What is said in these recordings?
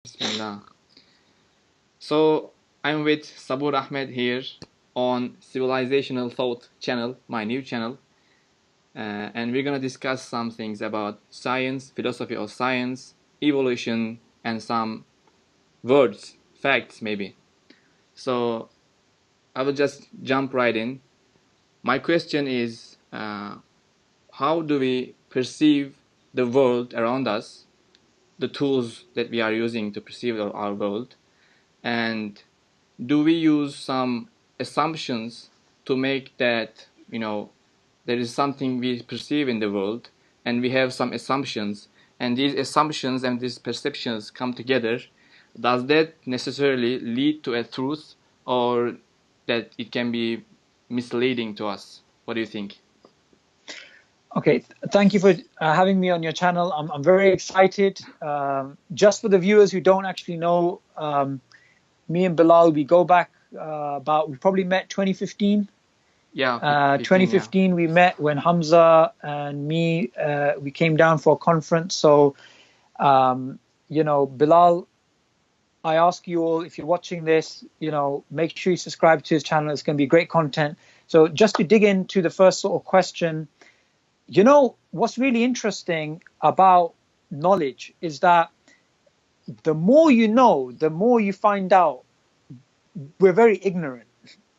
Bismillah. So I'm with Subboor Ahmad here on Civilizational Thought channel, my new channel, and we're gonna discuss some things about science, philosophy of science, evolution, and some words, facts maybe. So I will just jump right in. My question is, how do we perceive the world around us, the tools that we are using to perceive our world, and do we use some assumptions to make that, there is something we perceive in the world, and we have some assumptions, and these assumptions and these perceptions come together? Does that necessarily lead to a truth, or that it can be misleading to us? What do you think? Okay, thank you for having me on your channel. I'm very excited. Just for the viewers who don't actually know, me and Bilal, we go back we probably met 2015. Yeah, 2015 we met when Hamza and me, we came down for a conference. So, Bilal, I ask you all, if you're watching this, make sure you subscribe to his channel. It's going to be great content. So just to dig into the first sort of question, what's really interesting about knowledge is that the more you know, the more you find out we're very ignorant.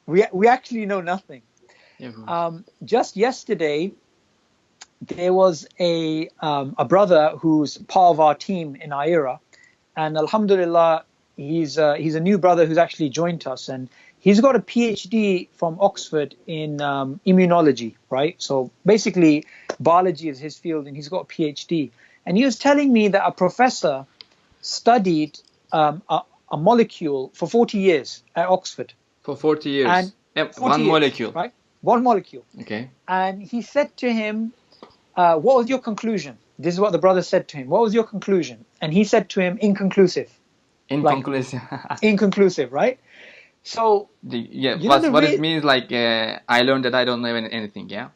We actually know nothing. Just yesterday, there was a brother who's part of our team in Aira, and Alhamdulillah, he's a new brother who's actually joined us, and he's got a PhD from Oxford in immunology, right? So basically, biology is his field, and he's got a PhD. And he was telling me that a professor studied a molecule for 40 years at Oxford. For 40 years? And 40 one years, molecule? Right? One molecule. Okay. And he said to him, what was your conclusion? This is what the brother said to him. What was your conclusion? And he said to him, inconclusive. Inconclusive. Inconclusive, right? So what it means, I learned that I don't know anything. Yeah.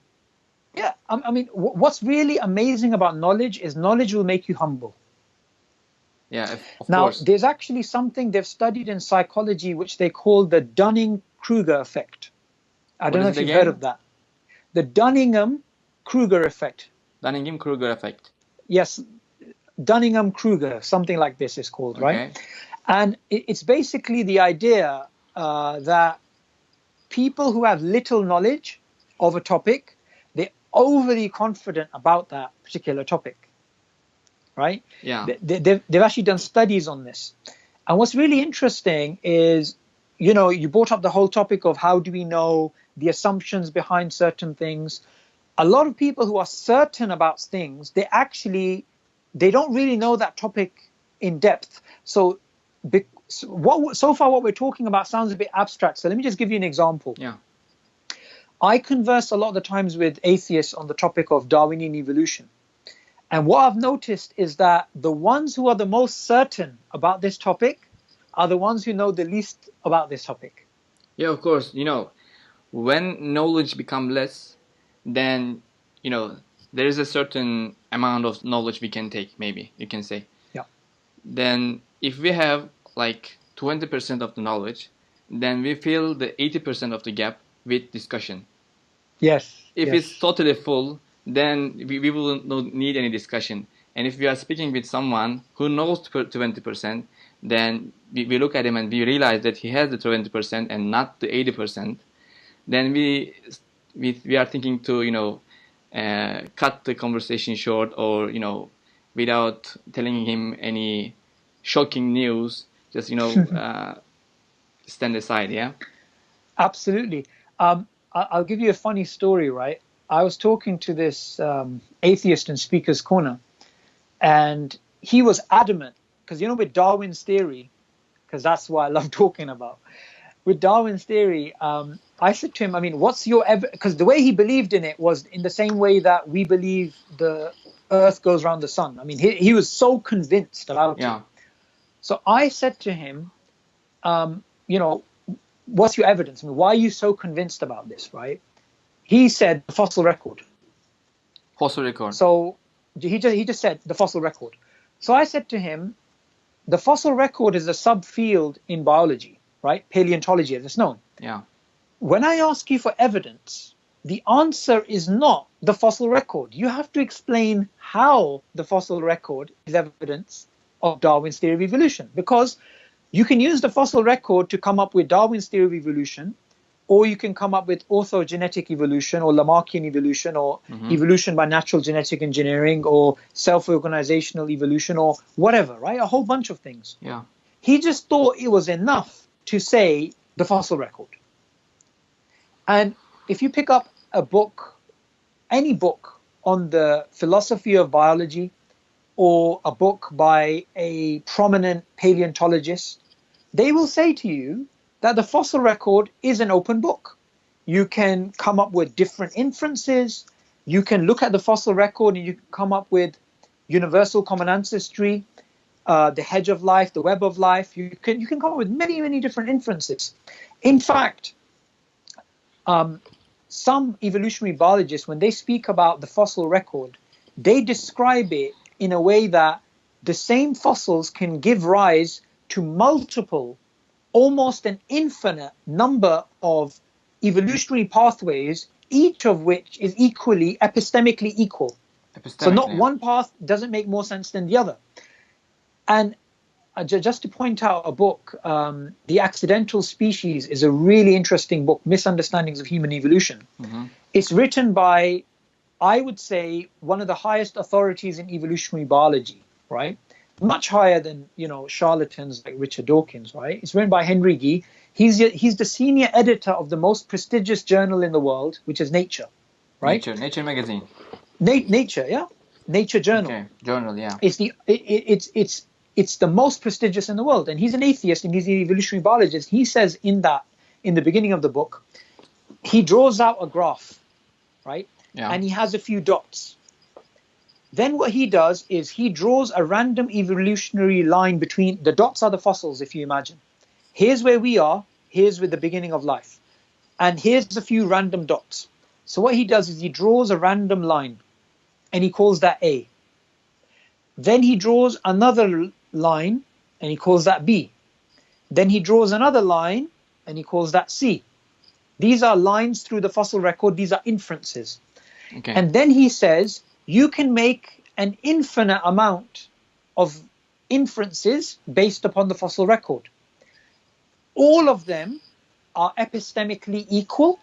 Yeah. I mean, what's really amazing about knowledge is knowledge will make you humble. Yeah. Of now, course. There's actually something they've studied in psychology which they call the Dunning-Kruger effect. I don't know if you've heard of that. The Dunning-Kruger effect. Dunning-Kruger effect. Yes, Dunning-Kruger, something like this is called, right? And it's basically the idea that people who have little knowledge of a topic, they're overly confident about that particular topic, right? Yeah. They've actually done studies on this. And what's really interesting is, you brought up the whole topic of how do we know the assumptions behind certain things. A lot of people who are certain about things, they don't really know that topic in depth. So far what we're talking about sounds a bit abstract. So let me just give you an example. Yeah. I converse a lot of the times with atheists on the topic of Darwinian evolution. And what I've noticed is that the ones who are the most certain about this topic are the ones who know the least about this topic. Yeah, of course. When knowledge becomes less, then, there is a certain amount of knowledge we can take, maybe you can say. Yeah. Then if we have 20% of the knowledge, then we fill the 80% of the gap with discussion. Yes. If it's totally full, then we will not need any discussion. And if we are speaking with someone who knows 20%, then we look at him and we realize that he has the 20% and not the 80%. Then we are thinking to cut the conversation short, or without telling him any shocking news, just stand aside. Yeah. Absolutely. I'll give you a funny story, right? I was talking to this atheist in Speaker's Corner, and he was adamant, because with Darwin's theory, because that's what I love talking about. With Darwin's theory, I said to him, I mean, what's your evidence? Because the way he believed in it was in the same way that we believe the Earth goes around the sun. I mean, he was so convinced about it. So I said to him, what's your evidence? I mean, why are you so convinced about this, right? He said the fossil record. Fossil record. So he just said the fossil record. So I said to him, the fossil record is a subfield in biology, right? Paleontology, as it's known. Yeah. When I ask you for evidence, the answer is not the fossil record. You have to explain how the fossil record is evidence of Darwin's theory of evolution, because you can use the fossil record to come up with Darwin's theory of evolution, or you can come up with orthogenetic evolution or Lamarckian evolution or evolution by natural genetic engineering or self-organizational evolution or whatever, right? A whole bunch of things. Yeah. He just thought it was enough to say the fossil record. And if you pick up a book, any book on the philosophy of biology, or a book by a prominent paleontologist, they will say to you that the fossil record is an open book. You can come up with different inferences. You can look at the fossil record and you can come up with universal common ancestry, the hedge of life, the web of life. You can come up with many, many different inferences. In fact, some evolutionary biologists, when they speak about the fossil record, they describe it in a way that the same fossils can give rise to multiple, almost an infinite number of evolutionary pathways, each of which is equally epistemically equal. So not one path doesn't make more sense than the other. And just to point out a book, The Accidental Species is a really interesting book, Misunderstandings of Human Evolution. It's written by, I would say, one of the highest authorities in evolutionary biology, right? Much higher than, charlatans like Richard Dawkins, right? It's written by Henry Gee. He's the senior editor of the most prestigious journal in the world, which is Nature, right? Nature magazine. Nature, yeah, Nature journal. Okay, journal, yeah. It's the most prestigious in the world, and he's an atheist and he's an evolutionary biologist. He says in the beginning of the book, he draws out a graph, right? Yeah. And he has a few dots. Then what he does is he draws a random evolutionary line between the dots are the fossils, if you imagine. Here's where we are, here's with the beginning of life. And here's a few random dots. So what he does is he draws a random line and he calls that A. Then he draws another line and he calls that B. Then he draws another line and he calls that C. These are lines through the fossil record. These are inferences. Okay. And then he says, you can make an infinite amount of inferences based upon the fossil record. All of them are epistemically equal,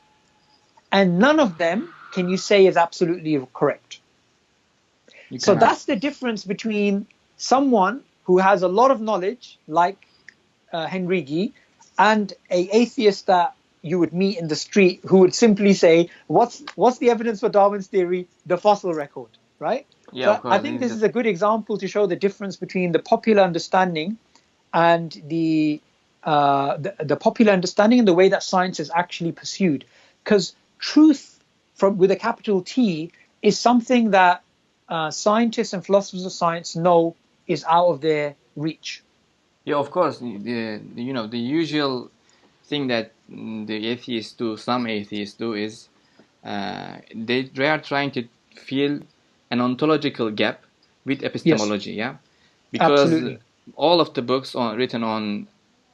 and none of them can you say is absolutely correct. So that's the difference between someone who has a lot of knowledge, like Henry Gee, and an atheist that you would meet in the street who would simply say, what's the evidence for Darwin's theory? The fossil record, right? Yeah, so of course. I think this is a good example to show the difference between the popular understanding and the popular understanding and the way that science is actually pursued. Because truth, with a capital T, is something that scientists and philosophers of science know is out of their reach. Yeah, of course. The usual thing that the atheists do, some atheists do, is they are trying to fill an ontological gap with epistemology. Yes. Yeah, because Absolutely. all of the books written on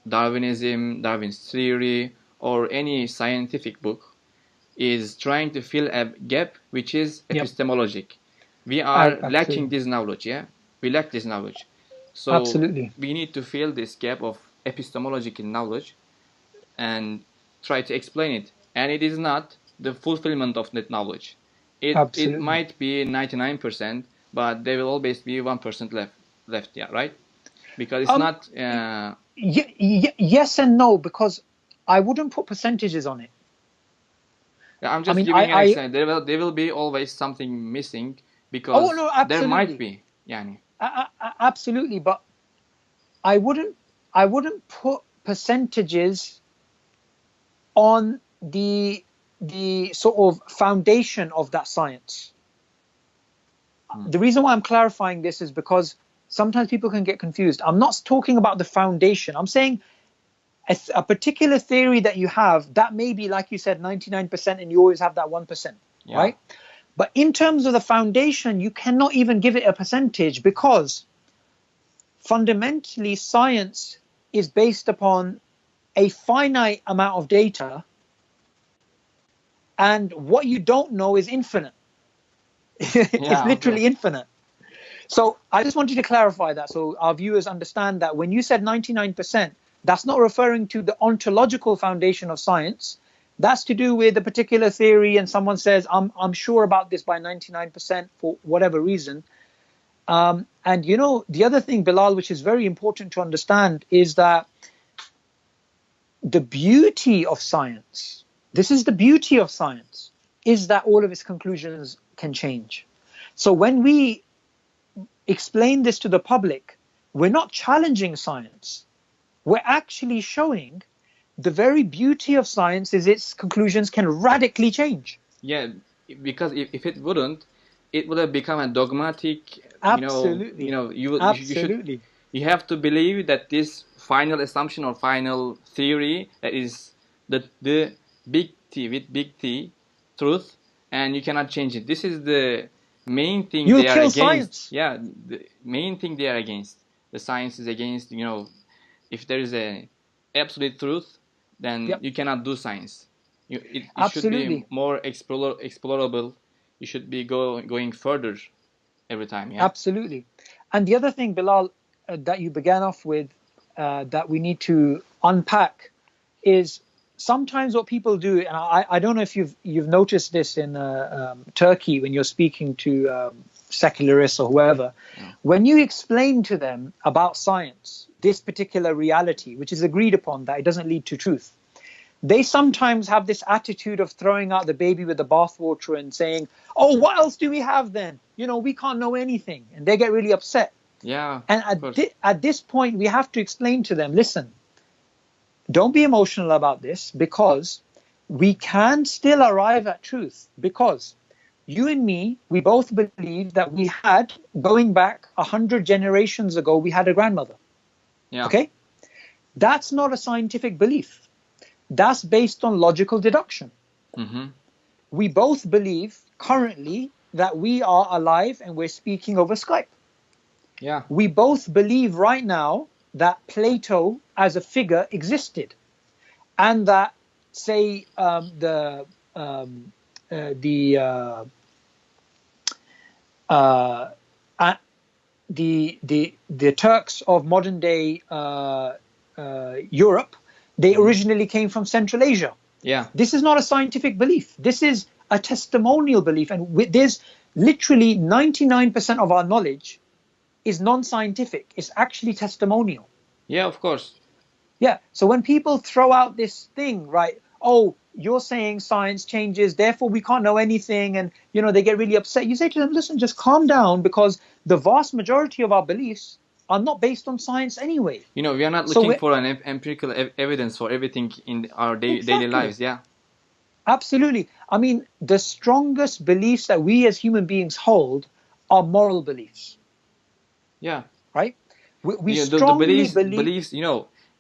Darwinism, Darwin's theory, or any scientific book is trying to fill a gap which is epistemologic. We are lacking this knowledge. Yeah, we lack this knowledge. So Absolutely. we need to fill this gap of epistemological knowledge and try to explain it. And it is not the fulfillment of that knowledge. It might be 99%, but there will always be 1% left. Yeah, right? Because it's not. Yes and no, because I wouldn't put percentages on it. I'm just giving an example. There will be always something missing because there might be. Yani. Absolutely, but I wouldn't put percentages on the sort of foundation of that science. The reason why I'm clarifying this is because sometimes people can get confused. I'm not talking about the foundation. I'm saying a particular theory that you have, that may be, like you said, 99%, and you always have that 1%, right? But in terms of the foundation, you cannot even give it a percentage because fundamentally, science is based upon a finite amount of data, and what you don't know is infinite. It's Yeah, of literally course. infinite. So I just wanted to clarify that so our viewers understand that when you said 99%, that's not referring to the ontological foundation of science. That's to do with a particular theory, and someone says, I'm sure about this by 99% for whatever reason. And you know, the other thing, Bilal, which is very important to understand, is that the beauty of science, this is the beauty of science, is that all of its conclusions can change. So when we explain this to the public, we're not challenging science. We're actually showing the very beauty of science is its conclusions can radically change. Yeah, because if it wouldn't, it would have become a dogmatic. Absolutely. You should Absolutely. you have to believe that this final assumption or final theory that is the big T with big T truth, and you cannot change it. This is the main thing You'll they are kill against. science. Yeah, the main thing they are against. The science is against. If there is a absolute truth, then Yep. you cannot do science. It should be Absolutely. more explorable. You should be going further every time. Yeah. Absolutely. And the other thing, Bilal, that you began off with, that we need to unpack is sometimes what people do, and I don't know if you've noticed this in Turkey when you're speaking to secularists or whoever, Yeah. when you explain to them about science, this particular reality, which is agreed upon that it doesn't lead to truth, they sometimes have this attitude of throwing out the baby with the bathwater and saying, oh, what else do we have then? We can't know anything. And they get really upset. Yeah. And Of course. at this point, we have to explain to them, listen, don't be emotional about this, because we can still arrive at truth, because you and me, we both believe that we had, going back 100 generations ago, we had a grandmother. Yeah. Okay? That's not a scientific belief. That's based on logical deduction. Mm-hmm. We both believe currently that we are alive and we're speaking over Skype. Yeah. We both believe right now that Plato as a figure existed, and that, say, the Turks of modern day Europe, they originally came from Central Asia. Yeah. This is not a scientific belief. This is a testimonial belief, and there's literally 99% of our knowledge is non-scientific. It's actually testimonial. Yeah. Of course. Yeah. So when people throw out this thing, right? Oh, you're saying science changes, therefore we can't know anything, and they get really upset. You say to them, listen, just calm down, because the vast majority of our beliefs are not based on science anyway. We are not looking for an empirical evidence for everything in our daily lives. Yeah. Absolutely. I mean, the strongest beliefs that we as human beings hold are moral beliefs. Yeah. Right? We strongly beliefs.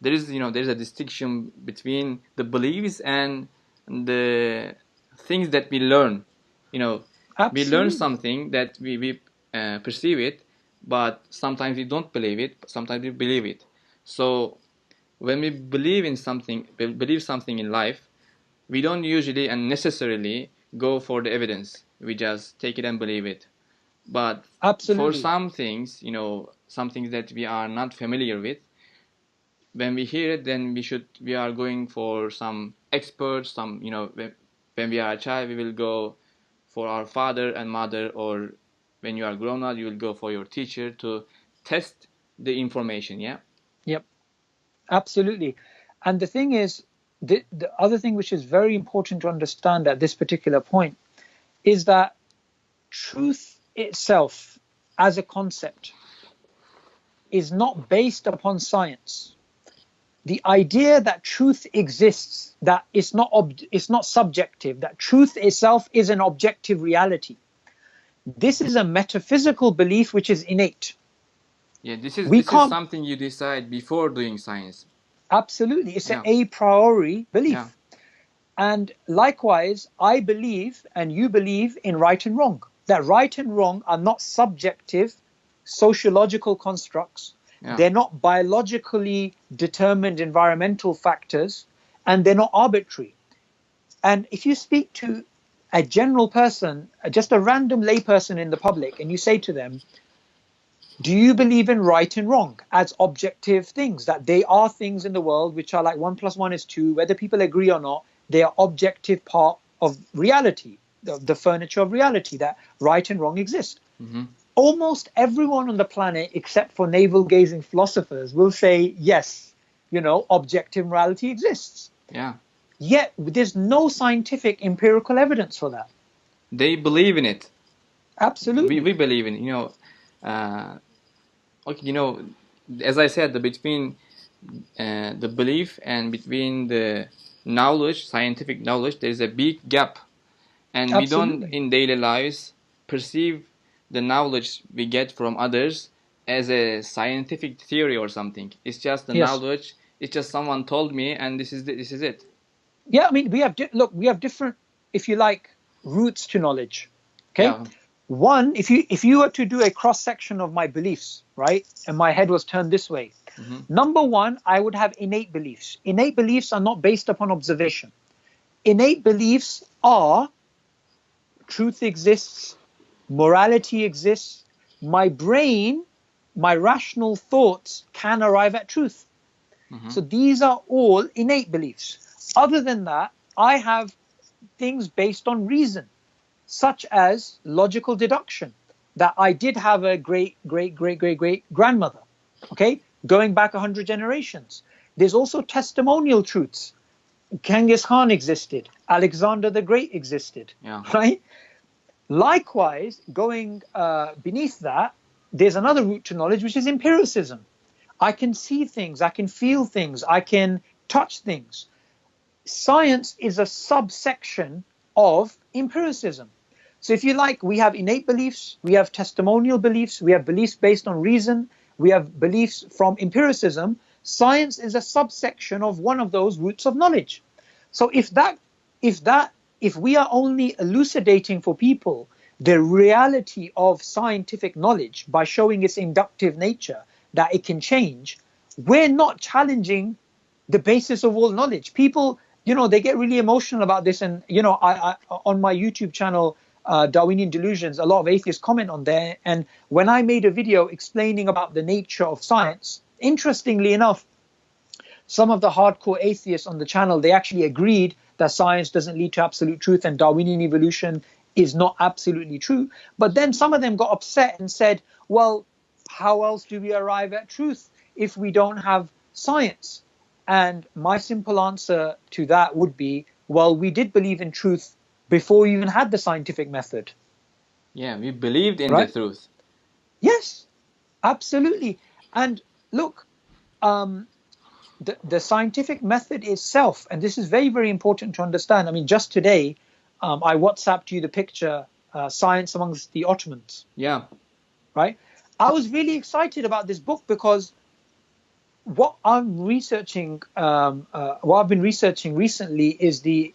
There's a distinction between the beliefs and the things that we learn. We learn something that we perceive it, but sometimes we don't believe it. Sometimes we believe it. So when we believe something in life, we don't usually and necessarily go for the evidence. We just take it and believe it. But for some things, some things that we are not familiar with, when we hear it, then we are going for some experts. When we are a child, we will go for our father and mother, or when you are grown up, you will go for your teacher to test the information. Yeah. Yep. Absolutely. And the thing is, the other thing which is very important to understand at this particular point is that truth itself as a concept is not based upon science. The idea that truth exists, that it's not subjective, that truth itself is an objective reality. This is a metaphysical belief which is innate. Yeah, this is something you decide before doing science. Absolutely. It's an a priori belief. Yeah. And likewise, I believe and you believe in right and wrong. That right and wrong are not subjective sociological constructs. Yeah. They're not biologically determined environmental factors, and they're not arbitrary. And if you speak to a general person, just a random layperson in the public, and you say to them, do you believe in right and wrong as objective things, that they are things in the world which are like 1 + 1 is 2, whether people agree or not, they are objective part of reality, the furniture of reality, that right and wrong exist. Mm-hmm. Almost everyone on the planet, except for navel-gazing philosophers, will say, yes, objective morality exists. Yeah. Yet there's no scientific empirical evidence for that. They believe in it. Absolutely. We believe in it. Okay, as I said, between the belief and between the knowledge, scientific knowledge, there is a big gap, and we don't in daily lives perceive the knowledge we get from others as a scientific theory or something. It's just the knowledge. It's just someone told me, and this is it. Yeah, I mean, we have different, if you like, routes to knowledge. Okay. Yeah. One, if you were to do a cross section of my beliefs, right, and my head was turned this way, number one, I would have innate beliefs. Innate beliefs are not based upon observation. Innate beliefs are truth exists, morality exists, my brain, my rational thoughts can arrive at truth. So these are all innate beliefs. Other than that, I have things based on reason, such as logical deduction, that I did have a great grandmother, okay, going back 100 generations. There's also testimonial truths. Genghis Khan existed. Alexander the Great existed, right? Likewise, going beneath that, there's another route to knowledge, which is empiricism. I can see things, I can feel things, I can touch things. Science is a subsection of empiricism. So if you like, we have innate beliefs, we have testimonial beliefs, we have beliefs based on reason, we have beliefs from empiricism. Science is a subsection of one of those roots of knowledge. So if we are only elucidating for people the reality of scientific knowledge by showing its inductive nature, that it can change, we're not challenging the basis of all knowledge. People, they get really emotional about this. And, I on my YouTube channel, Darwinian Delusions, a lot of atheists comment on there. And when I made a video explaining about the nature of science, interestingly enough, some of the hardcore atheists on the channel, they actually agreed that science doesn't lead to absolute truth and Darwinian evolution is not absolutely true. But then some of them got upset and said, well, how else do we arrive at truth if we don't have science? And my simple answer to that would be, well, we did believe in truth before we even had the scientific method. Yeah, we believed in the truth. Yes, absolutely. And look, the scientific method itself, and this is very, very important to understand. I mean, just today, I WhatsApped you the picture, Science Amongst the Ottomans. Yeah. Right? I was really excited about this book because what I've been researching recently is the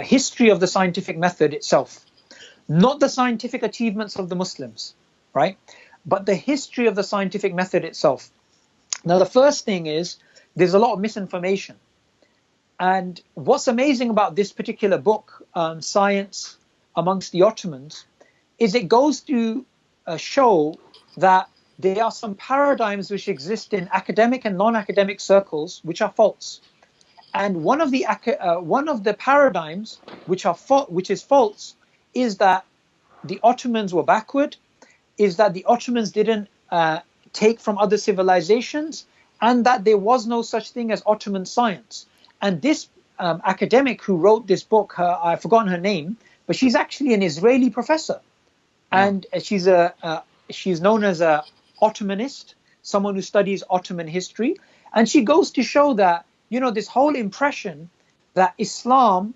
history of the scientific method itself, not the scientific achievements of the Muslims, right? But the history of the scientific method itself. Now, the first thing is there's a lot of misinformation. And what's amazing about this particular book, Science Amongst the Ottomans, is it goes to show that there are some paradigms which exist in academic and non-academic circles which are false. And one of the paradigms which is false is that the Ottomans were backward, is that the Ottomans didn't take from other civilizations, and that there was no such thing as Ottoman science. And this academic who wrote this book, I've forgotten her name, but she's actually an Israeli professor. And she's known as a Ottomanist, someone who studies Ottoman history. And she goes to show that, this whole impression that Islam,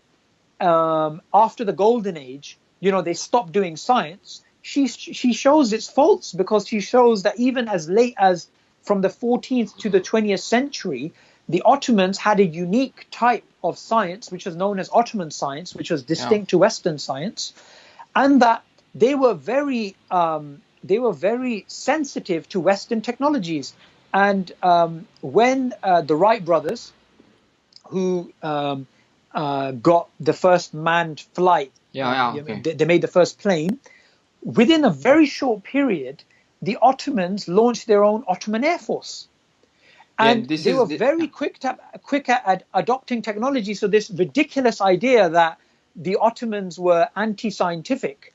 after the Golden Age, they stopped doing science. She shows it's false, because she shows that even as late as from the 14th to the 20th century, the Ottomans had a unique type of science, which is known as Ottoman science, which was distinct to Western science, and that they were very sensitive to Western technologies. And when the Wright brothers, who got the first manned flight, Okay. they made the first plane, within a very short period, the Ottomans launched their own Ottoman Air Force. And this they is were very quick at adopting technology. So this ridiculous idea that the Ottomans were anti-scientific,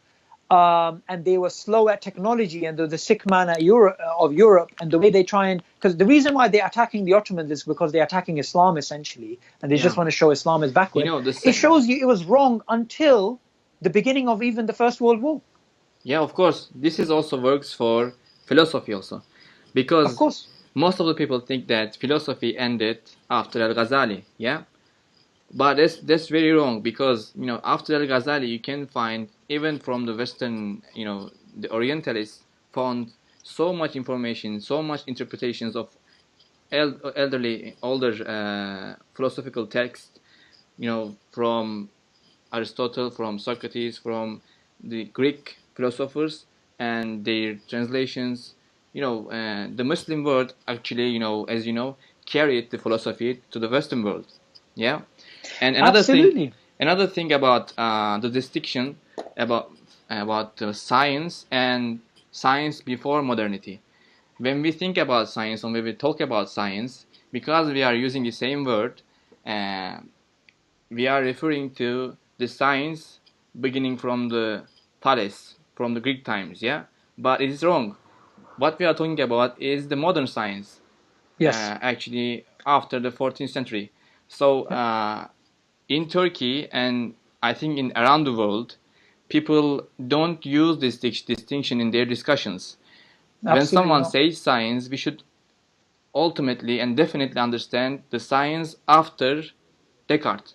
and they were slow at technology, and they're the sick man of Europe, and the way they try and, because the reason why they're attacking the Ottomans is because they're attacking Islam essentially, and they just want to show Islam is backward. It shows you it was wrong until the beginning of even the First World War. Yeah, of course. This is also works for philosophy also, because Of course. most of the people think that philosophy ended after Al-Ghazali, yeah? But that's very wrong, because, after Al-Ghazali, you can find, even from the Western, the Orientalists found so much information, so much interpretations of older philosophical texts, from Aristotle, from Socrates, from the Greek philosophers and their translations. The Muslim world actually, as you know, carried the philosophy to the Western world. Yeah. And another thing about the distinction about science and science before modernity. When we think about science, or when we talk about science, because we are using the same word, we are referring to the science beginning from the Thales, from the Greek times, yeah? But it is wrong. What we are talking about is the modern science, Yes. Actually after the 14th century. So in Turkey, and I think in around the world, people don't use this distinction in their discussions. When someone says science, we should ultimately and definitely understand the science after Descartes.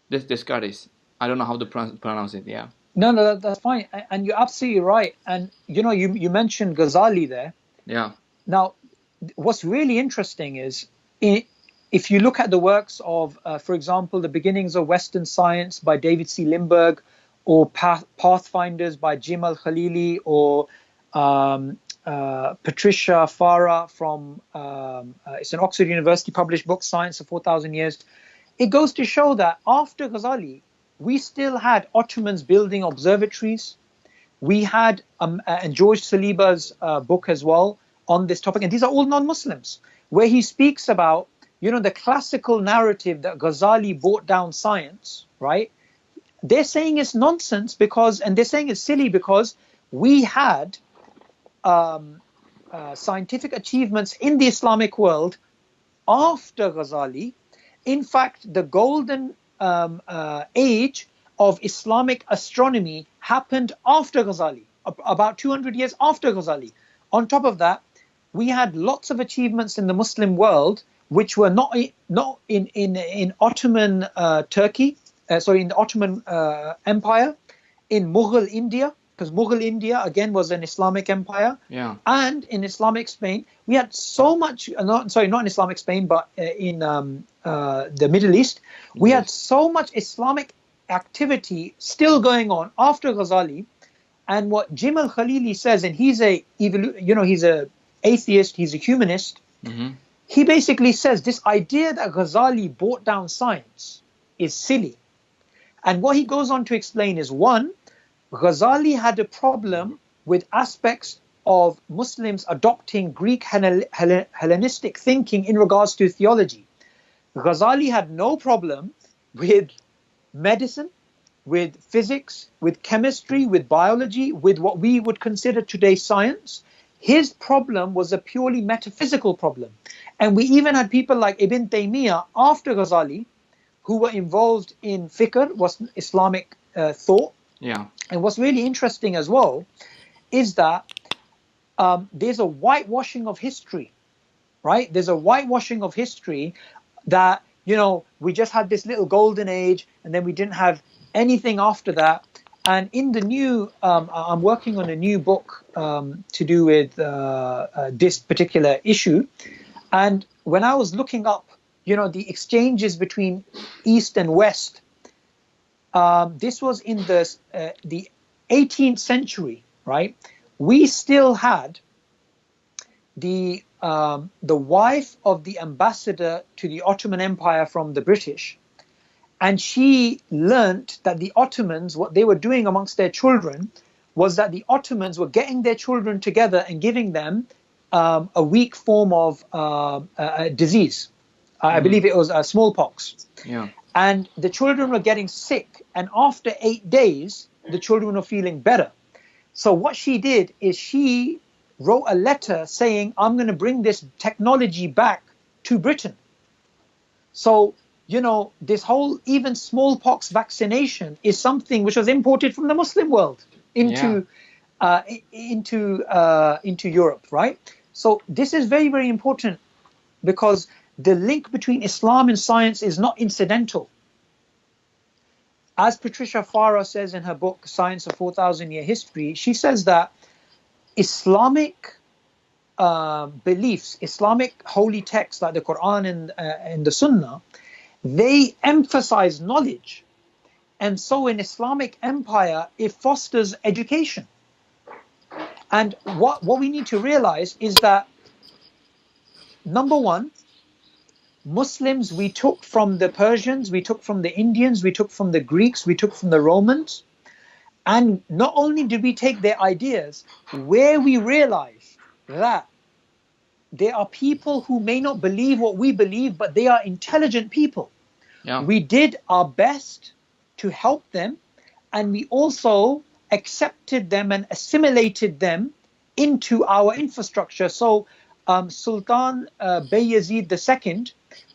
Descartes. I don't know how to pronounce it. Yeah. No, that's fine, and you're absolutely right. And you mentioned Ghazali there. Yeah. Now, what's really interesting is, if you look at the works of, for example, The Beginnings of Western Science by David C. Lindbergh, or Pathfinders by Jim Al-Khalili, or Patricia Farah from, it's an Oxford University published book, Science of 4,000 Years. It goes to show that after Ghazali, we still had Ottomans building observatories. We had, and George Saliba's book as well on this topic, and these are all non-Muslims, where he speaks about, the classical narrative that Ghazali brought down science, right? They're saying it's nonsense and they're saying it's silly because we had scientific achievements in the Islamic world after Ghazali. In fact, the golden age of Islamic astronomy happened after Ghazali, about 200 years after Ghazali. On top of that, we had lots of achievements in the Muslim world which were not in Ottoman Turkey, in the Ottoman Empire, in Mughal India, because Mughal India again was an Islamic empire, and in Islamic Spain. We had so much, not in Islamic Spain, but in the Middle East, we had so much Islamic activity still going on after Ghazali. And what Jim Al-Khalili says, and he's he's a atheist, he's a humanist. Mm-hmm. He basically says this idea that Ghazali brought down science is silly. And what he goes on to explain is, one, Ghazali had a problem with aspects of Muslims adopting Greek Hellenistic thinking in regards to theology. Ghazali had no problem with medicine, with physics, with chemistry, with biology, with what we would consider today science. His problem was a purely metaphysical problem. And we even had people like Ibn Taymiyyah after Ghazali who were involved in fiqh, was Islamic thought. Yeah. And what's really interesting as well is that there's a whitewashing of history, right? There's a whitewashing of history that, we just had this little golden age and then we didn't have anything after that. And in the new, I'm working on a new book to do with this particular issue. And when I was looking up, the exchanges between East and West, this was in the 18th century, right? We still had the the wife of the ambassador to the Ottoman Empire from the British. And she learnt that the Ottomans, what they were doing amongst their children, was that the Ottomans were getting their children together and giving them a weak form of a disease. I believe it was smallpox. Yeah. And the children were getting sick. And after 8 days, the children were feeling better. So what she did is she wrote a letter saying, I'm going to bring this technology back to Britain. So, you know, this whole even smallpox vaccination is something which was imported from the Muslim world into Europe, right? So this is very, very important, because the link between Islam and science is not incidental. As Patricia Farah says in her book, Science of 4,000 Year History, she says that Islamic beliefs, Islamic holy texts like the Quran and the Sunnah, they emphasize knowledge. And so in Islamic empire, it fosters education. And what we need to realize is that, number one, Muslims we took from the Persians, we took from the Indians, we took from the Greeks, we took from the Romans. And not only did we take their ideas, where we realize that there are people who may not believe what we believe, but they are intelligent people. Yeah. We did our best to help them, and we also accepted them and assimilated them into our infrastructure. So Sultan Bayezid II,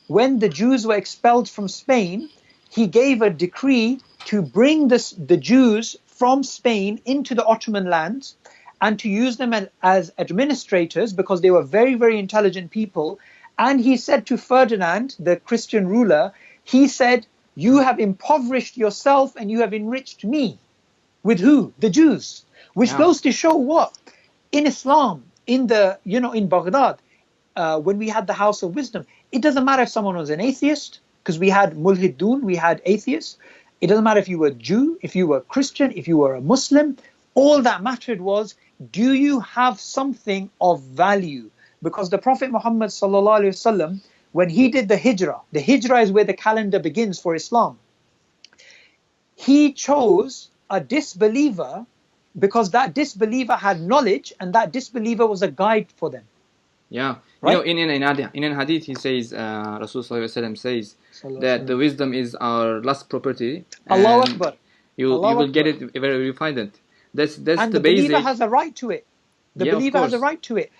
when the Jews were expelled from Spain, he gave a decree to bring the Jews from Spain into the Ottoman lands and to use them as administrators, because they were very, very intelligent people. And he said to Ferdinand, the Christian ruler, he said, you have impoverished yourself and you have enriched me. With who? The Jews. Which goes to show what? In Islam, in Baghdad, when we had the House of Wisdom, it doesn't matter if someone was an atheist, because we had mulhidun, we had atheists. It doesn't matter if you were a Jew, if you were Christian, if you were a Muslim. All that mattered was, do you have something of value? Because the Prophet Muhammad sallallahu alaihi wasallam, when he did the hijrah is where the calendar begins for Islam. He chose a disbeliever because that disbeliever had knowledge, and that disbeliever was a guide for them. Yeah, right? You know, in an hadith, he says, Rasul sallallahu alaihi wasallam says that the wisdom is our last property. Allahu Akbar. You will get it wherever you find it. That's and the the believer basic. has a right to it. The believer has a right to it.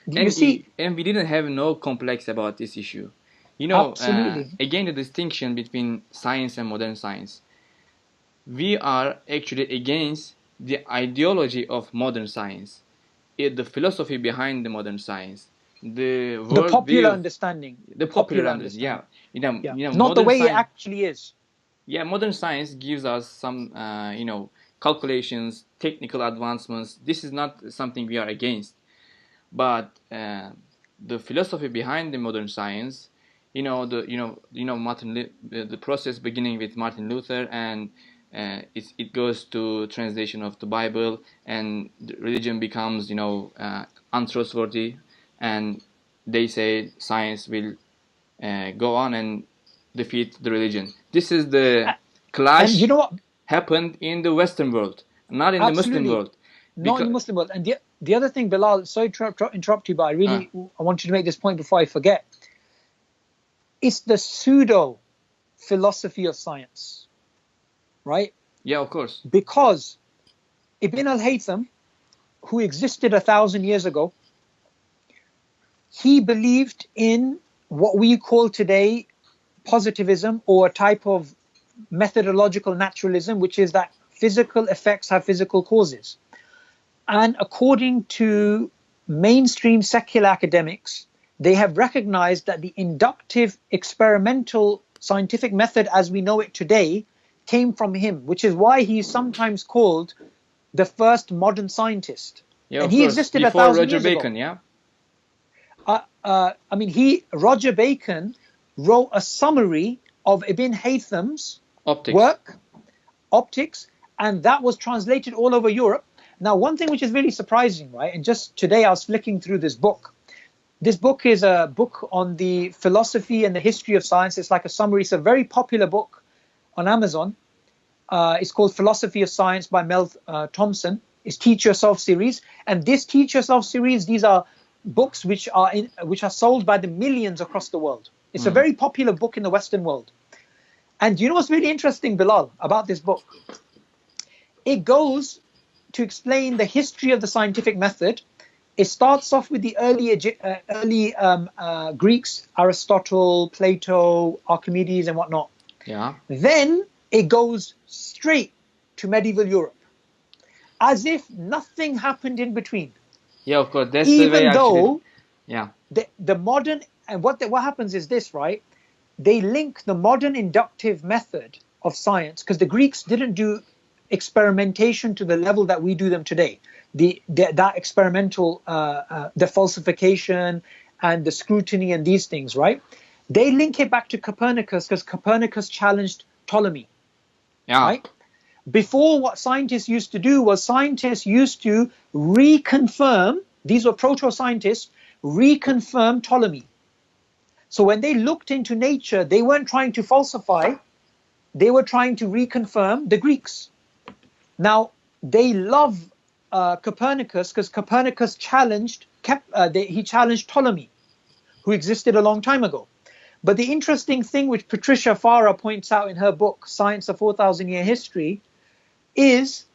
You see, and we didn't have no complex about this issue. You know, absolutely. Again, the distinction between science and modern science. We are actually against the ideology of modern science, the philosophy behind the modern science, the popular understanding. The popular understanding. Yeah. You know, not the way it actually is. Yeah, modern science gives us some, calculations, technical advancements. This is not something we are against. But the philosophy behind the modern science, the process beginning with Martin Luther, and it goes to translation of the Bible, and the religion becomes untrustworthy, and they say science will go on and defeat the religion. This is the clash. And you know what happened in the Western world, not in the Muslim world. Not in the Muslim world. And the other thing, Bilal, sorry to interrupt you, but I want you to make this point before I forget. It's the pseudo philosophy of science, right? Yeah, of course. Because Ibn al-Haytham, who existed 1,000 years ago, he believed in what we call today positivism, or a type of methodological naturalism, which is that physical effects have physical causes. And according to mainstream secular academics, they have recognized that the inductive experimental scientific method as we know it today came from him, which is why he's sometimes called the first modern scientist. Yeah, and he existed before 1,000 years Bacon, ago. Yeah. Roger Bacon wrote a summary of Ibn Haytham's work, Optics, and that was translated all over Europe. Now, one thing which is really surprising, right? And just today I was flicking through this book. This book is a book on the philosophy and the history of science. It's like a summary. It's a very popular book on Amazon. It's called Philosophy of Science by Mel Thompson. It's Teach Yourself series. And this Teach Yourself series, these are books which are sold by the millions across the world. It's a very popular book in the Western world. And you know what's really interesting, Bilal, about this book? It goes to explain the history of the scientific method. It starts off with the early Greeks, Aristotle, Plato, Archimedes, and whatnot. Yeah. Then it goes straight to medieval Europe, as if nothing happened in between. Yeah, of course. That's the way Even though yeah. the modern, and what happens is this, right? They link the modern inductive method of science, because the Greeks didn't do experimentation to the level that we do them today. That experimental, the falsification and the scrutiny and these things, right? They link it back to Copernicus because Copernicus challenged Ptolemy. Yeah. Right? Before, what scientists used to do was scientists used to reconfirm, these were proto-scientists, reconfirm Ptolemy. So when they looked into nature, they weren't trying to falsify, they were trying to reconfirm the Greeks. Now, they love Copernicus because Copernicus challenged Ptolemy, who existed a long time ago. But the interesting thing, which Patricia Farah points out in her book, Science: A 4,000-Year History, is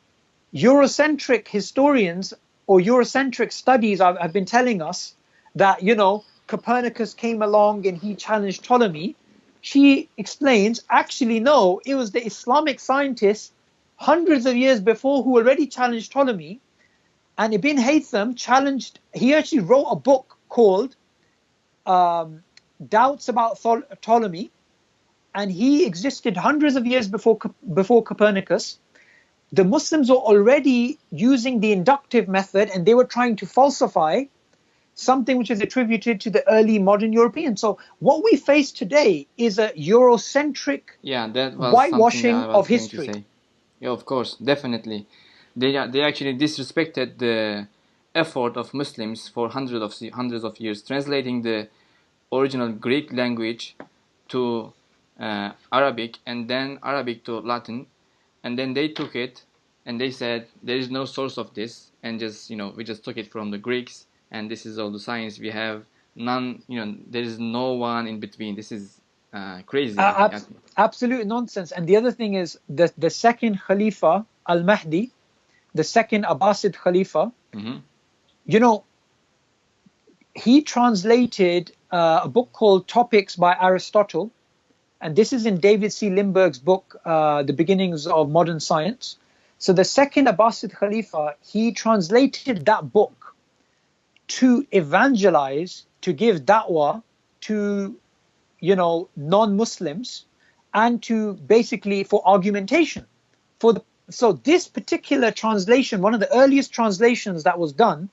Eurocentric historians or Eurocentric studies have been telling us that, you know, Copernicus came along and he challenged Ptolemy. She explains, actually, no, it was the Islamic scientists hundreds of years before who already challenged Ptolemy. And Ibn Haytham he actually wrote a book called Doubts About Ptolemy, and he existed hundreds of years before Copernicus. The Muslims were already using the inductive method, and they were trying to falsify something which is attributed to the early modern Europeans. So what we face today is a Eurocentric whitewashing of history. Yeah, of course, definitely. They actually disrespected the effort of Muslims for hundreds of years, translating the original Greek language to Arabic, and then Arabic to Latin, and then they took it and they said there is no source of this, and we just took it from the Greeks, and this is all the science we have. None, there is no one in between. This is crazy. Absolute nonsense. And the other thing is the second Khalifa al-Mahdi, the second Abbasid Khalifa, he translated a book called Topics by Aristotle, and this is in David C. Lindbergh's book, The Beginnings of Modern Science. So the second Abbasid Khalifa, he translated that book to evangelize, to give da'wah to, non-Muslims, and to basically for argumentation. So this particular translation, one of the earliest translations that was done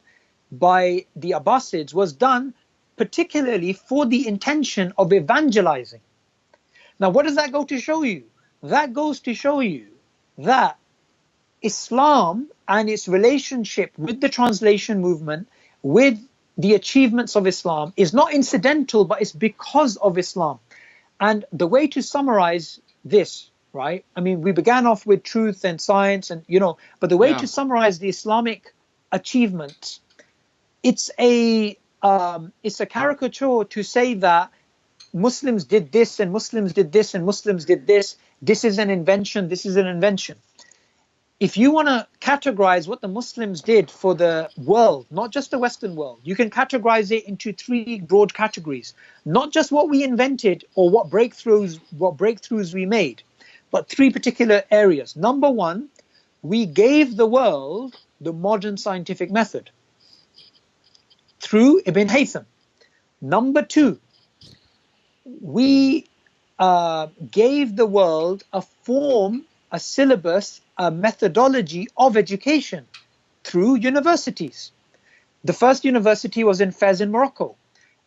by the Abbasids, was done particularly for the intention of evangelizing. Now, what does that go to show you? That goes to show you that Islam and its relationship with the translation movement, with the achievements of Islam, is not incidental, but it's because of Islam. And the way to summarize this, right? I mean, we began off with truth and science, and but the way to summarize the Islamic achievements, it's a caricature to say that Muslims did this and Muslims did this and Muslims did this. This is an invention. This is an invention. If you want to categorize what the Muslims did for the world, not just the Western world, you can categorize it into three broad categories. Not just what we invented or what breakthroughs we made, but three particular areas. Number one, we gave the world the modern scientific method through Ibn Haytham. Number two, we gave the world a form, a syllabus, a methodology of education through universities. The first university was in Fez in Morocco.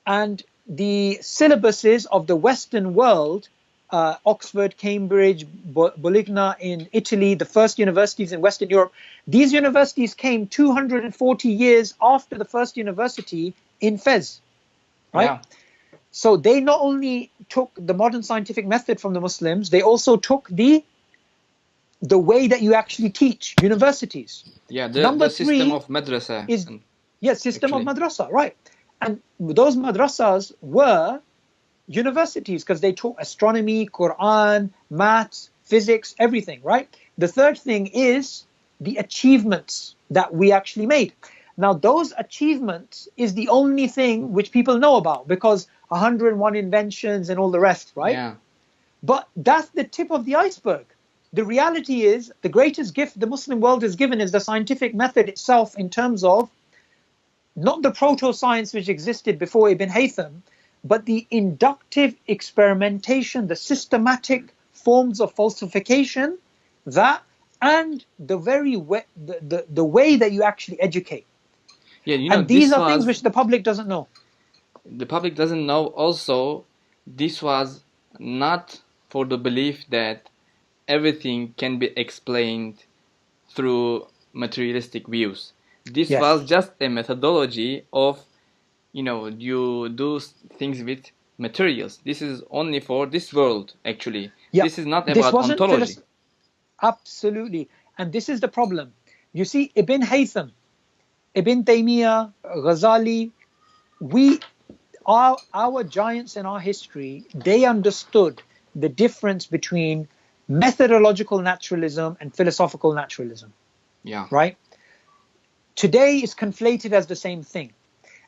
And the syllabuses of the Western world, Oxford, Cambridge, Bologna in Italy, the first universities in Western Europe, these universities came 240 years after the first university in Fez. right? Yeah. So they not only took the modern scientific method from the Muslims, they also took the way that you actually teach, universities. Yeah, Number the system three of madrasa, is, yes, system of actually. madrasa, right? And those madrasas were universities because they taught astronomy, Quran, maths, physics, everything, right? The third thing is the achievements that we actually made. Now, those achievements is the only thing which people know about because 101 inventions and all the rest, right? Yeah. But that's the tip of the iceberg. The reality is the greatest gift the Muslim world is given is the scientific method itself in terms of not the proto-science which existed before Ibn Haytham, but the inductive experimentation, the systematic forms of falsification, that and the very way, the way that you actually educate. Yeah, you know, And these this are things was, which the public doesn't know. the public doesn't know also, this was not for the belief that everything can be explained through materialistic views. This Yes. was just a methodology of, you know, you do things with materials. This is only for this world, actually. Yeah. This is not This about wasn't ontology. absolutely. And this is the problem. You see, Ibn Haytham, Ibn Taymiyyah, Ghazali, our giants in our history, they understood the difference between methodological naturalism and philosophical naturalism, Yeah. right? Today is conflated as the same thing.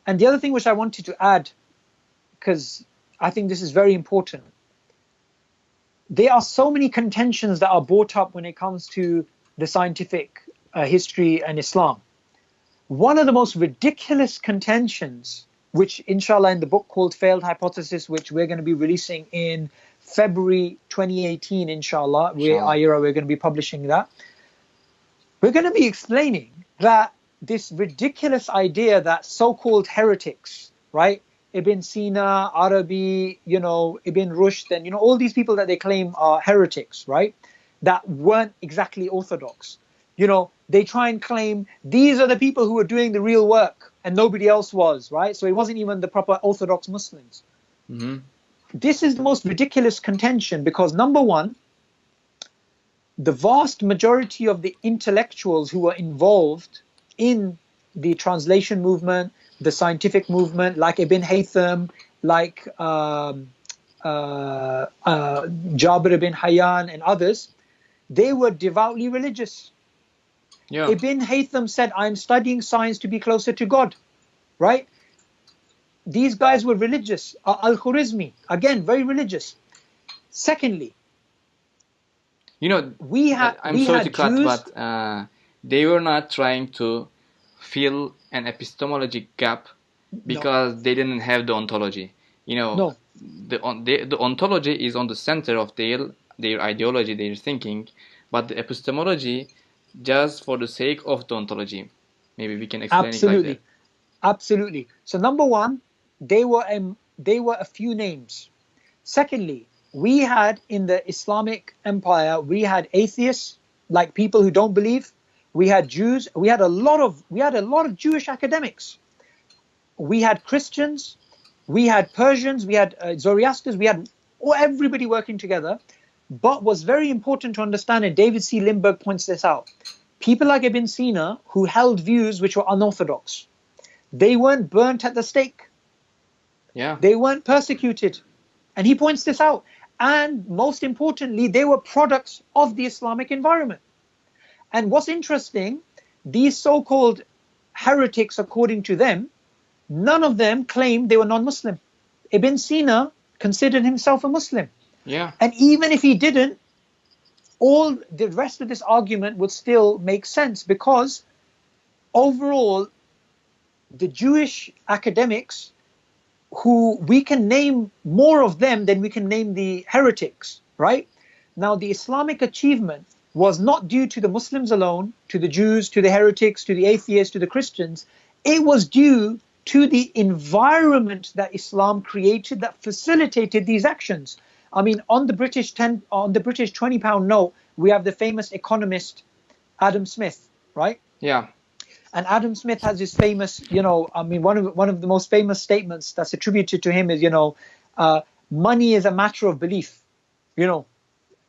And the other thing which I wanted to add, because I think this is very important, there are so many contentions that are brought up when it comes to the scientific history and Islam. One of the most ridiculous contentions, which inshallah in the book called Failed Hypothesis, which we're going to be releasing in February 2018, inshallah, we're going to be publishing that. We're going to be explaining that this ridiculous idea that so-called heretics, right? Ibn Sina, Arabi, Ibn Rushd, and, all these people that they claim are heretics, right? That weren't exactly orthodox. They try and claim these are the people who were doing the real work and nobody else was, right? So it wasn't even the proper orthodox Muslims. Mm-hmm. This is the most ridiculous contention because number one, the vast majority of the intellectuals who were involved in the translation movement, the scientific movement, like Ibn Haytham, like Jabir ibn Hayyan and others, they were devoutly religious. Yeah. Ibn Haytham said, I'm studying science to be closer to God, right? These guys were religious. Al-Khwarizmi, again, very religious. Secondly, I'm we sorry to had cut, Jews. but they were not trying to fill an epistemologic gap because they didn't have the ontology. No. The ontology is on the center of their ideology, their thinking, but the epistemology just for the sake of the ontology. Maybe we can explain it like that. Absolutely. So number one, they were a few names. Secondly, we had in the Islamic Empire, we had atheists, like people who don't believe. We had Jews. We had a lot of Jewish academics. We had Christians. We had Persians. We had Zoroasters. We had everybody working together. But what's very important to understand, and David C. Lindbergh points this out, people like Ibn Sina who held views which were unorthodox. They weren't burnt at the stake. Yeah. They weren't persecuted. And he points this out. And most importantly, they were products of the Islamic environment. And what's interesting, these so-called heretics, according to them, none of them claimed they were non-Muslim. Ibn Sina considered himself a Muslim. Yeah. And even if he didn't, all the rest of this argument would still make sense because overall, the Jewish academics, who we can name more of them than we can name the heretics, right? Now, the Islamic achievement was not due to the Muslims alone, to the Jews, to the heretics, to the atheists, to the Christians. It was due to the environment that Islam created that facilitated these actions. I mean, on the British £20 note, we have the famous economist Adam Smith, right? Yeah. And Adam Smith has this famous, one of the most famous statements that's attributed to him is, money is a matter of belief,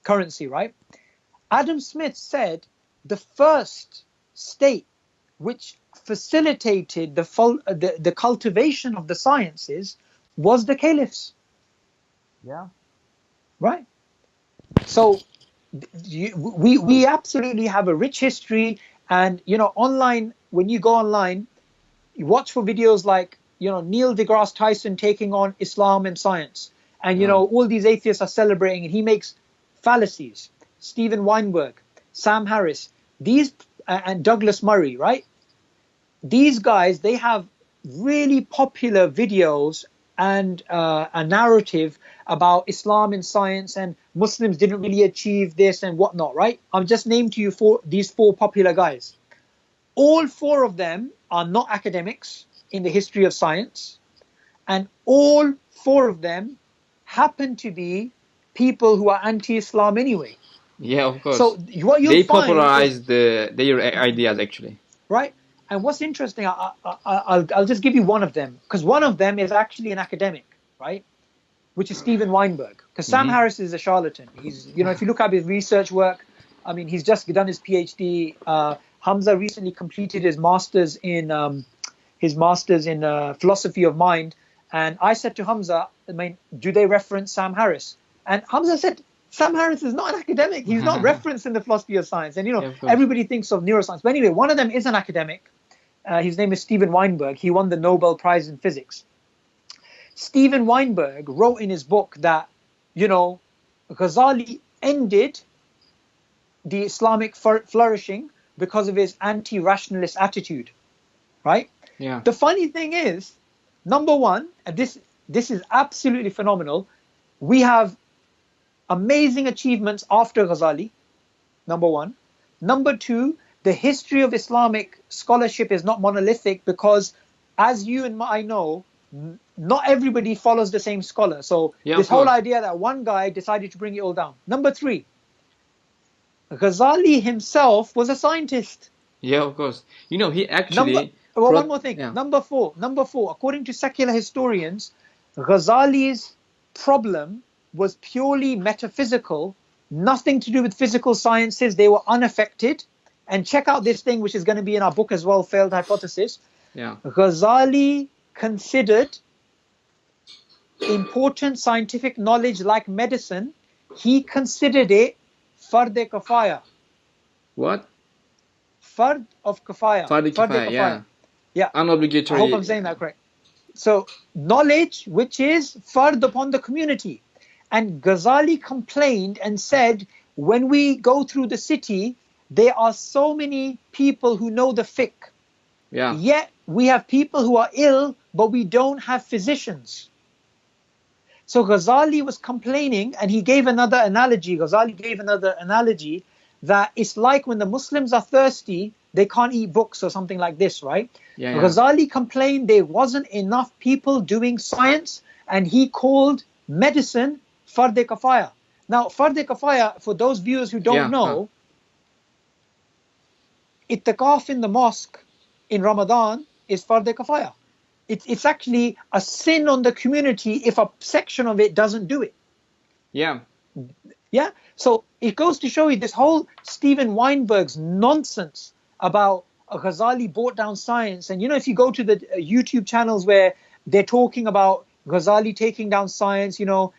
currency, right? Adam Smith said the first state which facilitated the cultivation of the sciences was the caliphs. Yeah. Right. So we absolutely have a rich history, and online, when you go online, you watch for videos like Neil deGrasse Tyson taking on Islam and science, and all these atheists are celebrating, and he makes fallacies. Steven Weinberg, Sam Harris, these and Douglas Murray, right? These guys, they have really popular videos and a narrative about Islam and science, and Muslims didn't really achieve this and whatnot, right? I've just named to you these four popular guys. All four of them are not academics in the history of science, and all four of them happen to be people who are anti-Islam anyway. Yeah, of course. So what you'll they find popularized their ideas, actually. Right. And what's interesting, I'll just give you one of them, because one of them is actually an academic, right? Which is Steven Weinberg. Because Sam Harris is a charlatan. He's, if you look at his research work, I mean, he's just done his PhD. Hamza recently completed his master's in philosophy of mind. And I said to Hamza, do they reference Sam Harris? And Hamza said, Sam Harris is not an academic. He's not referenced in the philosophy of science. And, everybody thinks of neuroscience. But anyway, one of them is an academic. His name is Steven Weinberg. He won the Nobel Prize in Physics. Steven Weinberg wrote in his book that, Ghazali ended the Islamic flourishing because of his anti-rationalist attitude, right? Yeah. The funny thing is, number one, and this is absolutely phenomenal, we have amazing achievements after Ghazali, number one. Number two, the history of Islamic scholarship is not monolithic, because as you and I know, not everybody follows the same scholar. So this whole idea that one guy decided to bring it all down. Number three, Ghazali himself was a scientist. Yeah, of course. He actually... one more thing. Yeah. Number four, according to secular historians, Ghazali's problem was purely metaphysical, nothing to do with physical sciences. They were unaffected. And check out this thing, which is going to be in our book as well, Failed Hypothesis. Yeah. Ghazali considered important scientific knowledge like medicine. He considered it fard-e kifaya. What? Fard of kifaya. Fard-e kifaya, yeah. Unobligatory. I hope I'm saying that correct. So knowledge which is fard upon the community. And Ghazali complained and said, when we go through the city, there are so many people who know the fiqh. Yeah. Yet we have people who are ill, but we don't have physicians. So Ghazali was complaining, and he gave another analogy. Ghazali gave another analogy that it's like when the Muslims are thirsty, they can't eat books or something like this, right? Yeah. Ghazali complained there wasn't enough people doing science, and he called medicine fard-e kifaya. Now, fard-e kifaya, for those viewers who don't know, itikaf in the mosque in Ramadan is fard-e kifaya. It's actually a sin on the community if a section of it doesn't do it. Yeah. Yeah. So it goes to show you this whole Steven Weinberg's nonsense about Ghazali brought down science. And, if you go to the YouTube channels where they're talking about Ghazali taking down science, Neil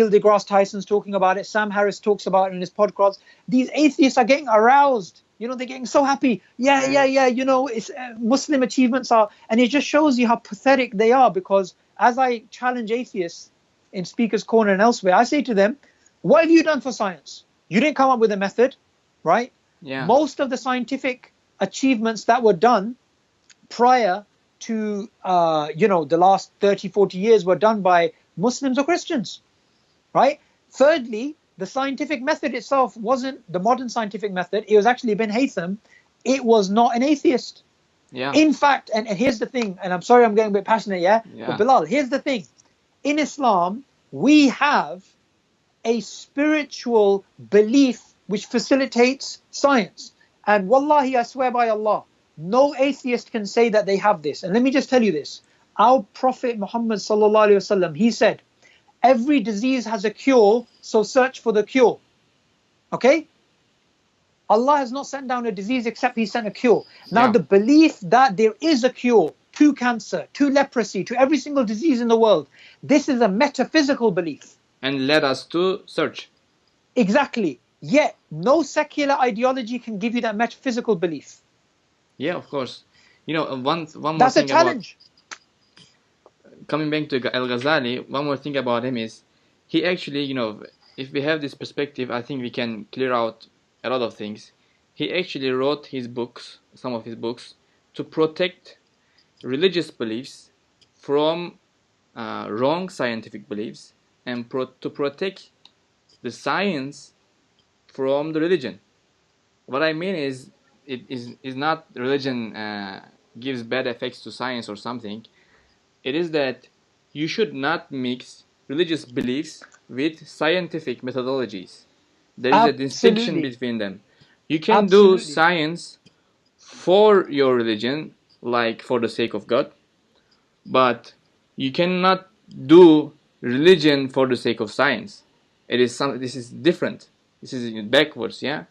deGrasse Tyson's talking about it, Sam Harris talks about it in his podcast, these atheists are getting aroused. They're getting so happy. Yeah. It's Muslim achievements are, and it just shows you how pathetic they are. Because as I challenge atheists in Speaker's Corner and elsewhere, I say to them, what have you done for science? You didn't come up with a method, right? Yeah. Most of the scientific achievements that were done prior to, the last 30, 40 years were done by Muslims or Christians, right? Thirdly, the scientific method itself wasn't the modern scientific method. It was actually Ibn Haytham. It was not an atheist. Yeah. In fact, and here's the thing, and I'm sorry I'm getting a bit passionate, but Bilal, here's the thing. In Islam, we have a spiritual belief which facilitates science. And wallahi, I swear by Allah, No atheist can say that they have this. And let me just tell you this. Our Prophet Muhammad sallallahu alaihi wasallam, he said, every disease has a cure, so search for the cure. Okay? Allah has not sent down a disease except He sent a cure. Now, the belief that there is a cure to cancer, to leprosy, to every single disease in the world, this is a metaphysical belief. And led us to search. Exactly. Yet, no secular ideology can give you that metaphysical belief. Yeah, of course. You know, one more That's thing a challenge. Coming back to Al-Ghazali, one more thing about him is, he actually, you know, if we have this perspective, I think we can clear out a lot of things. He actually wrote his books, some of his books, to protect religious beliefs from wrong scientific beliefs, and to protect the science from the religion. What I mean is, it is not religion gives bad effects to science or something. It is that you should not mix religious beliefs with scientific methodologies. There is a distinction between them. You can do science for your religion, like for the sake of God, but you cannot do religion for the sake of science. This is different. This is backwards, yeah?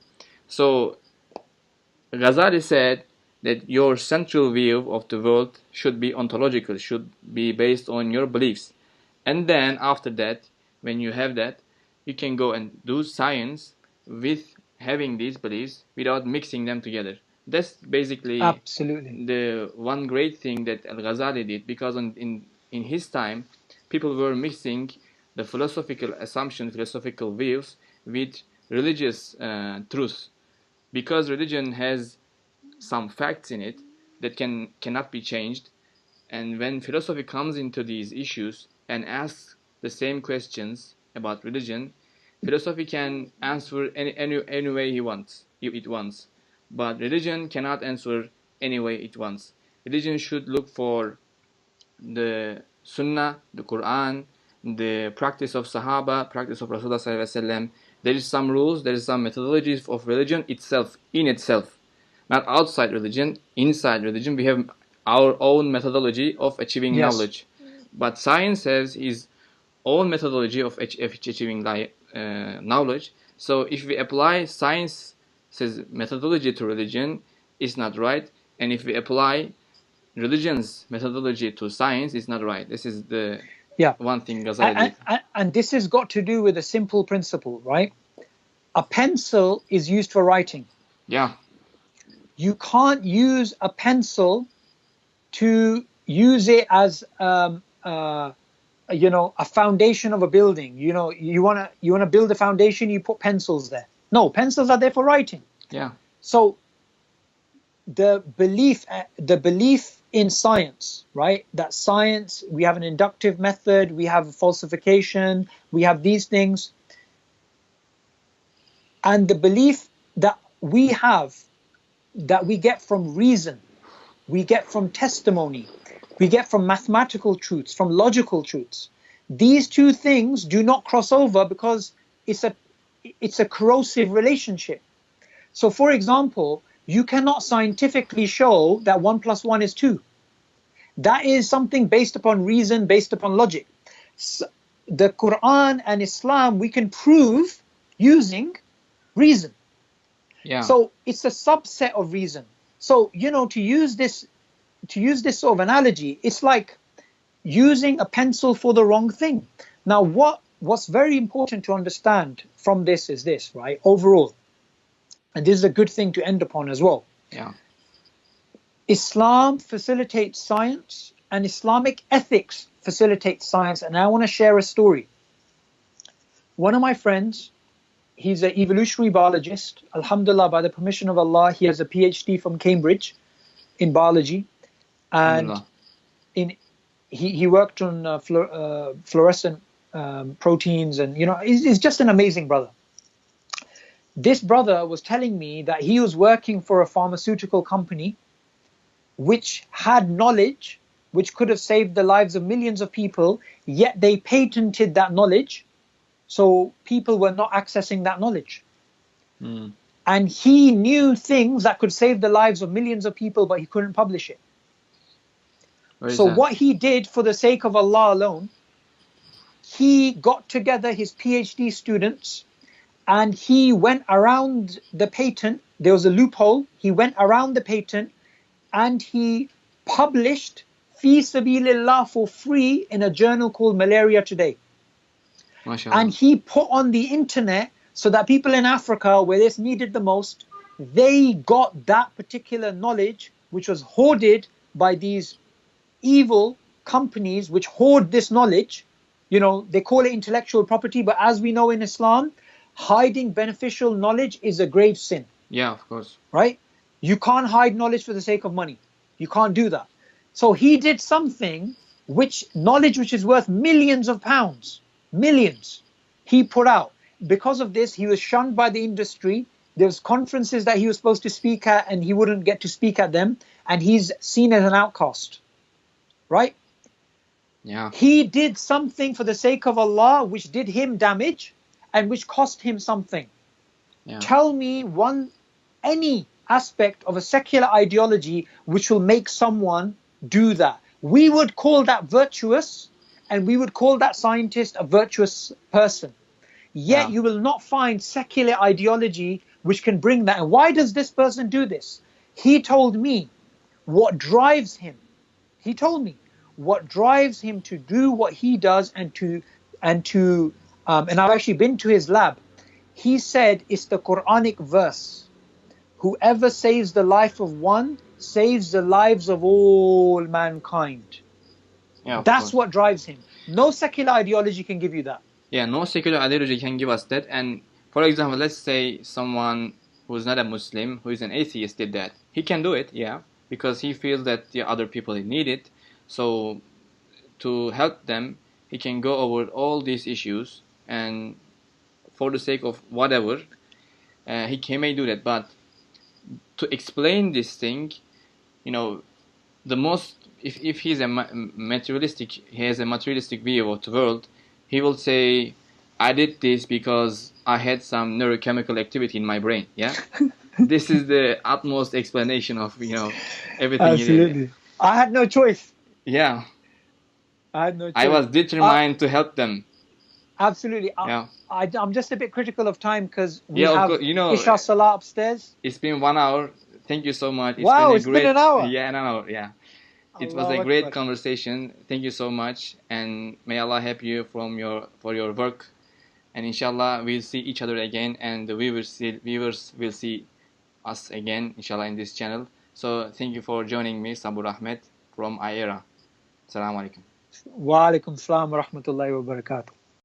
So Ghazali said that your central view of the world should be ontological, should be based on your beliefs. And then after that, when you have that, you can go and do science with having these beliefs without mixing them together. That's basically the one great thing that Al-Ghazali did, because in his time, people were mixing the philosophical assumptions, philosophical views with religious truths. Because religion has some facts in it that cannot be changed, and when philosophy comes into these issues and asks the same questions about religion, philosophy can answer any way it wants, but religion cannot answer any way it wants. Religion should look for the Sunnah, the Quran, the practice of Sahaba, practice of Rasulullah sallallahu alaihi wasallam. There is some rules, there is some methodologies of religion itself, in itself. Not outside religion, inside religion. We have our own methodology of achieving knowledge. But science has its own methodology of achieving knowledge. So if we apply science's methodology to religion, it's not right. And if we apply religion's methodology to science, it's not right. This is the one thing Ghazali did. And this has got to do with a simple principle, right? A pencil is used for writing. Yeah. You can't use a pencil to use it as a foundation of a building. You wanna build a foundation, you put pencils there. No, pencils are there for writing. Yeah. So the belief in science, right? That science, we have an inductive method, we have falsification, we have these things. And the belief that we have, that we get from reason, we get from testimony, we get from mathematical truths, from logical truths. These two things do not cross over because it's a corrosive relationship. So for example, you cannot scientifically show that 1 + 1 is 2. That is something based upon reason, based upon logic. So the Quran and Islam, we can prove using reason. Yeah. So it's a subset of reason. So, to use this sort of analogy, it's like using a pencil for the wrong thing. Now, what's very important to understand from this is this, right? Overall, and this is a good thing to end upon as well. Yeah. Islam facilitates science, and Islamic ethics facilitates science. And I want to share a story. One of my friends, he's an evolutionary biologist. Alhamdulillah, by the permission of Allah, he has a PhD from Cambridge in biology. And he worked on fluorescent proteins, and he's just an amazing brother. This brother was telling me that he was working for a pharmaceutical company which had knowledge which could have saved the lives of millions of people, yet they patented that knowledge, so people were not accessing that knowledge. And he knew things that could save the lives of millions of people, but he couldn't publish it. Where is So that? what he did for the sake of Allah alone, he got together his PhD students and he went around the patent. There was a loophole. He went around the patent and he published Fi Sabilillah for free in a journal called Malaria Today. MashaAllah. And he put on the internet so that people in Africa, where this needed the most, they got that particular knowledge, which was hoarded by these evil companies which hoard this knowledge. You know, they call it intellectual property, but as we know in Islam, hiding beneficial knowledge is a grave sin. Yeah, of course. Right? You can't hide knowledge for the sake of money. You can't do that. So he did something knowledge which is worth millions of pounds, millions, he put out. Because of this, he was shunned by the industry. There was conferences that he was supposed to speak at and he wouldn't get to speak at them. And he's seen as an outcast. Right? Yeah. He did something for the sake of Allah which did him damage and which cost him something. Yeah. Tell me any aspect of a secular ideology which will make someone do that. We would call that virtuous, and we would call that scientist a virtuous person. Yet you will not find secular ideology which can bring that. And why does this person do this? He told me what drives him. He told me what drives him to do what he does and I've actually been to his lab. He said it's the Quranic verse. Whoever saves the life of one saves the lives of all mankind. Yeah, that's what drives him. No secular ideology can give you that. Yeah, no secular ideology can give us that. And for example, let's say someone who's not a Muslim, who is an atheist, did that. He can do it, yeah, because he feels that the other people need it. So to help them, he can go over all these issues, and for the sake of whatever, he may do that. But to explain this thing, you know, the most, if he's a materialistic, he has a materialistic view of the world, he will say, I did this because I had some neurochemical activity in my brain. Yeah, this is the utmost explanation of everything. Absolutely, I had no choice. Yeah, I had no choice. I was determined to help them. Absolutely. Yeah. I'm just a bit critical of time because we of have course, Isha Salah upstairs. It's been 1 hour. Thank you so much. It's been an hour. Yeah, an hour. Yeah. It was a great conversation. Thank you so much, and may Allah help you for your work. And inshallah, we'll see each other again, and the viewers will see us again, inshallah, in this channel. So thank you for joining me, Subboor Ahmad from IERA. Assalamu alaikum. Wa alaikum salam wa rahmatullahi wa barakatuh.